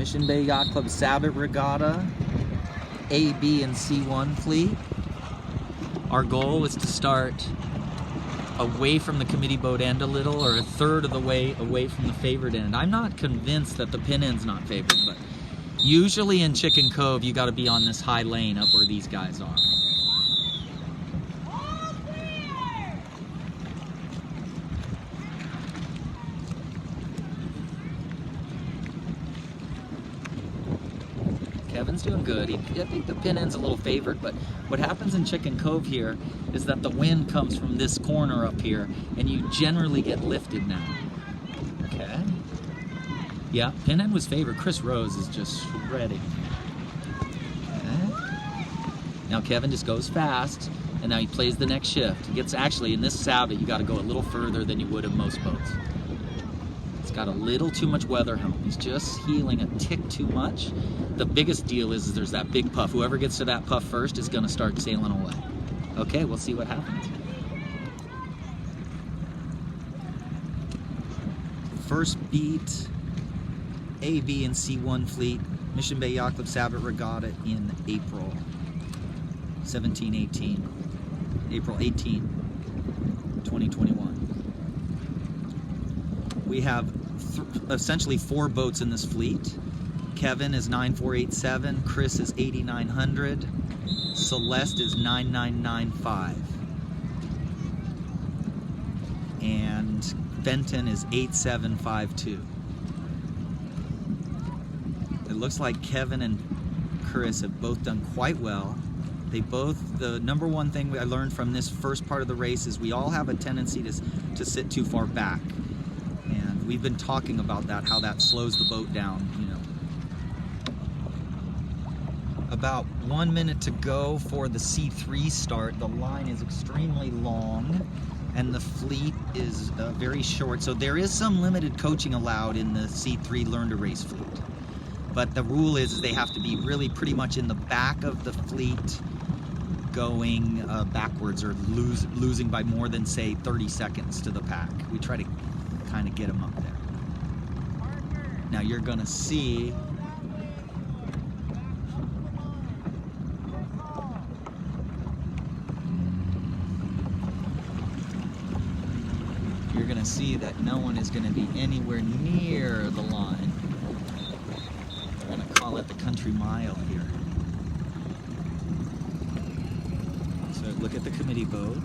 Mission Bay Yacht Club Sabot Regatta, A, B, and C1 fleet. Our goal is to start away from the committee boat end a little, or a third of the way away from the favored end. I'm not convinced that the pin end's not favored, but usually in Chicken Cove you got to be on this high lane up where these guys are. Kevin's doing good. I think the pin end's a little favored, but what happens in Chicken Cove here is that the wind comes from this corner up here, and you generally get lifted now. Okay. Yeah, pin end was favored. Chris Rose is just shredding. Okay. Now Kevin just goes fast, and now he plays the next shift. He gets, actually, in this Sabot, you got to go a little further than you would in most boats. It's got a little too much weather helm. He's just heeling a tick too much. The biggest deal is there's that big puff. Whoever gets to that puff first is going to start sailing away. Okay, we'll see what happens. First beat, A, B, and C1 fleet, Mission Bay Yacht Club Sabot Regatta in April 17-18, April 18, 2021. We have essentially 4 boats in this fleet. Kevin is 9487, Chris is 8900, Celeste is 9995, and Fenton is 8752. It looks like Kevin and Chris have both done quite well. They both, the number one thing I learned from this first part of the race is we all have a tendency to sit too far back. And we've been talking about that, how that slows the boat down, you know. About 1 minute to go for the C3 start. The line is extremely long and the fleet is very short. So there is some limited coaching allowed in the C3 Learn to Race fleet. But the rule is they have to be really pretty much in the back of the fleet going backwards or losing by more than, say, 30 seconds to the pack. We try to kind of get them up there. Now you're going to see that no one is going to be anywhere near the line. We're going to call it the country mile here. So look at the committee boat.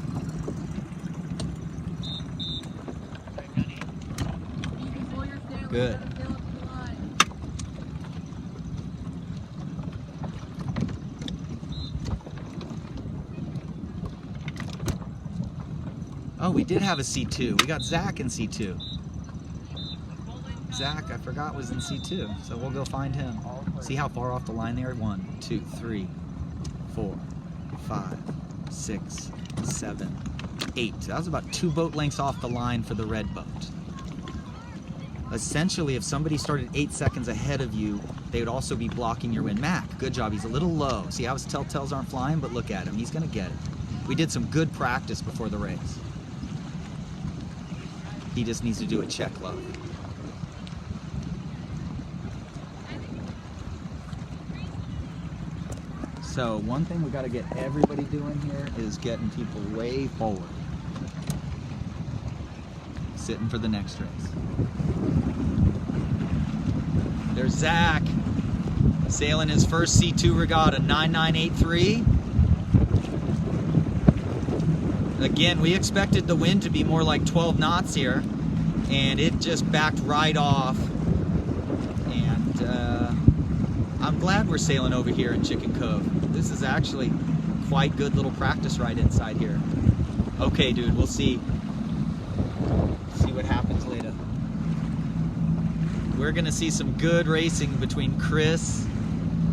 Good. Oh, we did have a C2. We got Zach in C2. Zach, I forgot, was in C2. So we'll go find him. See how far off the line they are? 1, 2, 3, 4, 5, 6, 7, 8. That was about 2 boat lengths off the line for the red boat. Essentially, if somebody started 8 seconds ahead of you, they would also be blocking your wind. Mac, good job. He's a little low. See how his telltales aren't flying? But look at him. He's going to get it. We did some good practice before the race. He just needs to do a check load. So one thing we got to get everybody doing here is getting people way forward. Sitting for the next race. There's Zach sailing his first C2 regatta, 9983. Again, we expected the wind to be more like 12 knots here, and it just backed right off. And I'm glad we're sailing over here in Chicken Cove. This is actually quite good little practice ride inside here. Okay, dude, we'll see what happens later. We're gonna see some good racing between Chris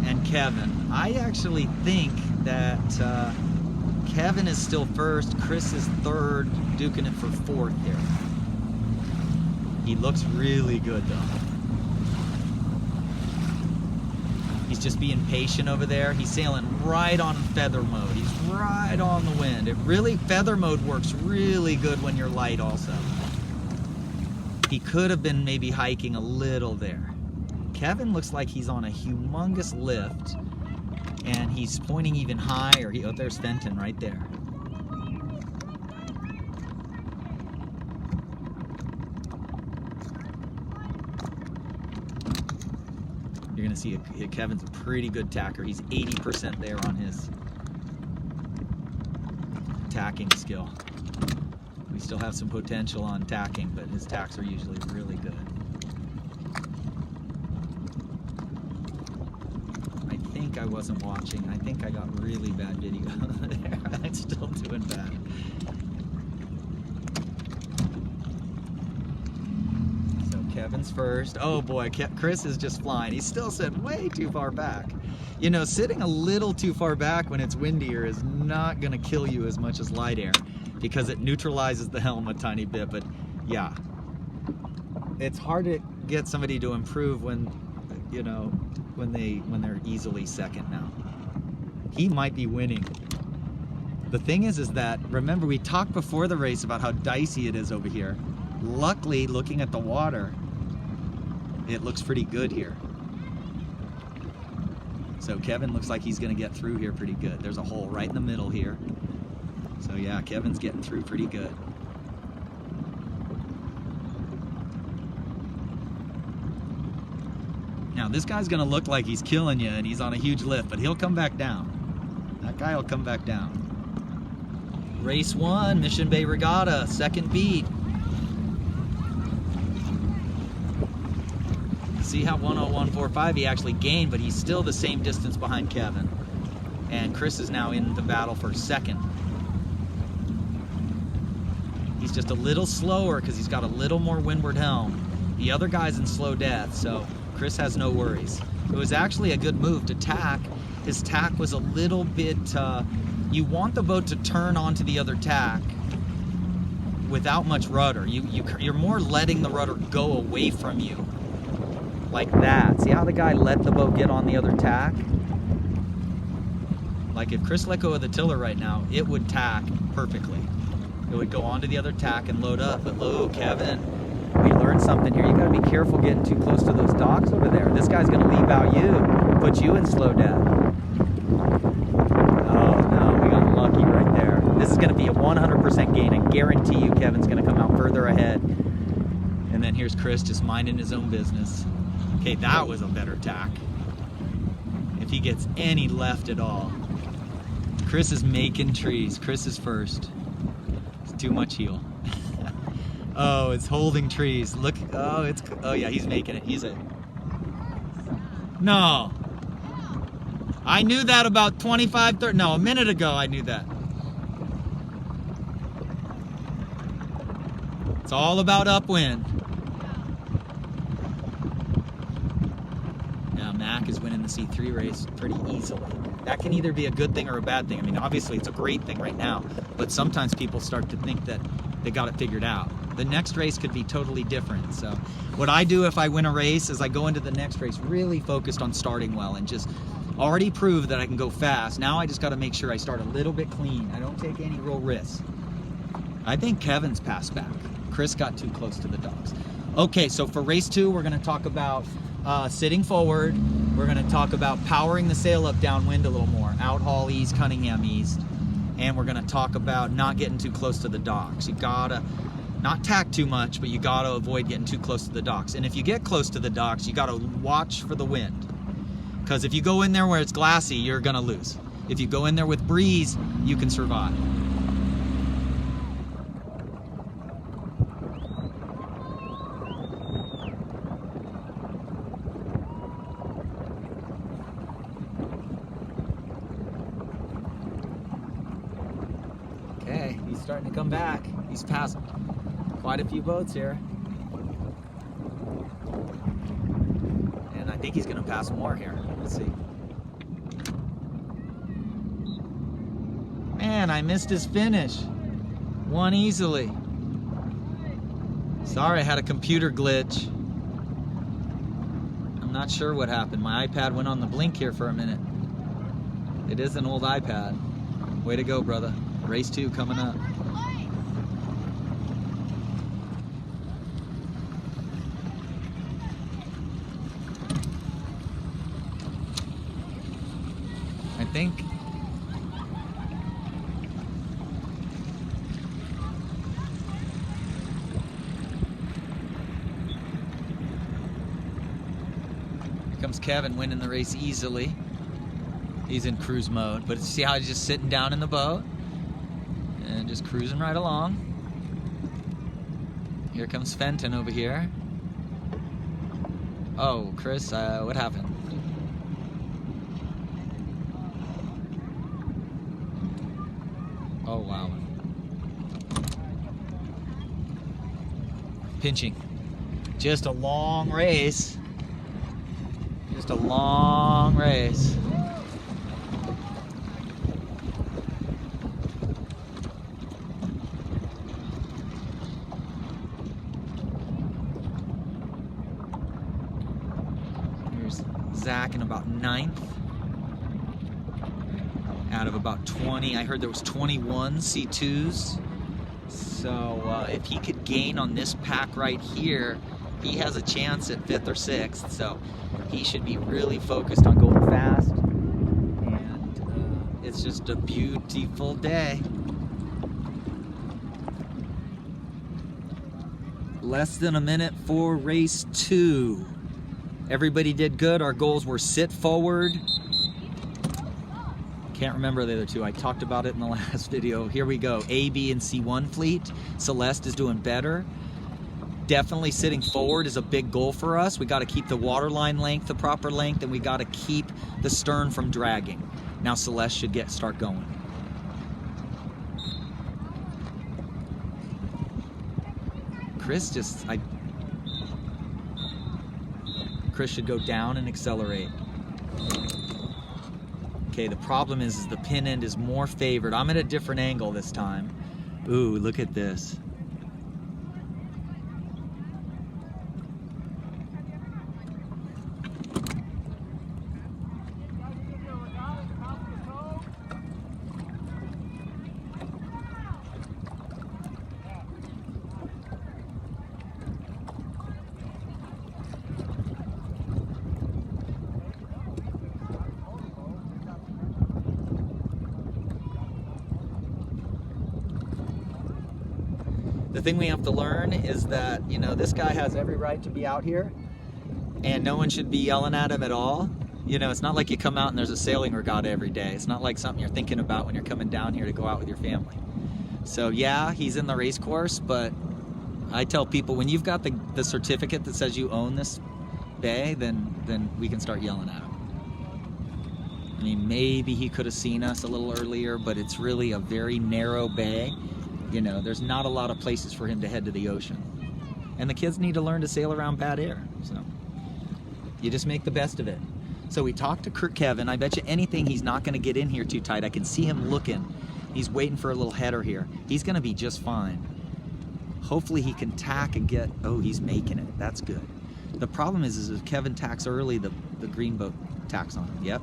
and Kevin. I actually think that Kevin is still first, Chris is third, duking it for fourth here. He looks really good though. He's just being patient over there. He's sailing right on feather mode. He's right on the wind. Feather mode works really good when you're light also. He could have been maybe hiking a little there. Kevin looks like he's on a humongous lift, and he's pointing even higher. Oh, there's Fenton right there. You're gonna see Kevin's a pretty good tacker. He's 80% there on his tacking skill. We still have some potential on tacking, but his tacks are usually really good. I think I wasn't watching. I think I got really bad video there. I'm still doing bad. So Kevin's first. Oh boy, Chris is just flying. He's still sitting way too far back. You know, sitting a little too far back when it's windier is not gonna kill you as much as light air, because it neutralizes the helm a tiny bit. But yeah, it's hard to get somebody to improve when, you know, when they're easily second now. He might be winning. The thing is that, remember, we talked before the race about how dicey it is over here. Luckily, looking at the water, it looks pretty good here. So Kevin looks like he's gonna get through here pretty good. There's a hole right in the middle here. So yeah, Kevin's getting through pretty good. Now this guy's gonna look like he's killing you and he's on a huge lift, but he'll come back down. That guy will come back down. Race 1, Mission Bay Regatta, second beat. See how 101.45 he actually gained, but he's still the same distance behind Kevin. And Chris is now in the battle for second. He's just a little slower because he's got a little more windward helm. The other guy's in slow death, so Chris has no worries. It was actually a good move to tack. His tack was a little bit, you want the boat to turn onto the other tack without much rudder. You're more letting the rudder go away from you. Like that. See how the guy let the boat get on the other tack? Like if Chris let go of the tiller right now, it would tack perfectly. It would go onto the other tack and load up. But look, Kevin, we learned something here. You gotta be careful getting too close to those docks over there. This guy's gonna leave out you, put you in slow death. Oh no, we got lucky right there. This is gonna be a 100% gain. I guarantee you Kevin's gonna come out further ahead. And then here's Chris just minding his own business. Okay, that was a better tack. If he gets any left at all. Chris is making trees. Chris is first. It's too much heel. Oh, it's holding trees. Look, oh yeah, he's making it. He's a... No. I knew that about 25, 30, no, a minute ago I knew that. It's all about upwind. Now Mac is winning the C3 race pretty easily. That can either be a good thing or a bad thing. I mean, obviously it's a great thing right now, but sometimes people start to think that they got it figured out. The next race could be totally different. So what I do if I win a race is I go into the next race really focused on starting well and just already prove that I can go fast. Now I just got to make sure I start a little bit clean. I don't take any real risks. I think Kevin's passed back. Chris got too close to the docks. Okay, so for race 2, we're going to talk about sitting forward. We're going to talk about powering the sail up downwind a little more. Out haul east, Cunningham east. And we're going to talk about not getting too close to the docks. You gotta not tack too much, but you gotta avoid getting too close to the docks. And if you get close to the docks, you gotta watch for the wind. Because if you go in there where it's glassy, you're gonna lose. If you go in there with breeze, you can survive. Okay, he's starting to come back. He's passed quite a few boats here. And I think he's going to pass more here. Let's see. Man, I missed his finish. Won easily. Sorry, I had a computer glitch. I'm not sure what happened. My iPad went on the blink here for a minute. It is an old iPad. Way to go, brother. Race 2 coming up. think. Here comes Kevin winning the race easily. He's in cruise mode, but see how he's just sitting down in the boat and just cruising right along. Here comes Fenton over here. Oh, Chris, what happened? Oh, wow. Pinching. Just a long race. Just a long race. Here's Zach in about 9th. Out of about 20. I heard there was 21 C2s. So if he could gain on this pack right here, he has a chance at 5th or 6th. So he should be really focused on going fast. And it's just a beautiful day. Less than a minute for race 2. Everybody did good. Our goals were sit forward. Can't remember the other two. I talked about it in the last video. Here we go. A, B, and C1 fleet. Celeste is doing better. Definitely sitting forward is a big goal for us. We got to keep the waterline length the proper length, and we got to keep the stern from dragging. Now Celeste should start going. Chris should go down and accelerate. Okay, the problem is the pin end is more favored. I'm at a different angle this time. Ooh, look at this. The thing we have to learn is that, you know, this guy has every right to be out here and no one should be yelling at him at all. You know, it's not like you come out and there's a sailing regatta every day. It's not like something you're thinking about when you're coming down here to go out with your family. So yeah, he's in the race course, but I tell people when you've got the certificate that says you own this bay, then we can start yelling at him. I mean, maybe he could have seen us a little earlier, but it's really a very narrow bay. You know, there's not a lot of places for him to head to the ocean. And the kids need to learn to sail around bad air. So you just make the best of it. So we talked to Kevin. I bet you anything he's not going to get in here too tight. I can see him looking. He's waiting for a little header here. He's going to be just fine. Hopefully he can tack and get... Oh, he's making it. That's good. The problem is if Kevin tacks early, the green boat tacks on him. Yep.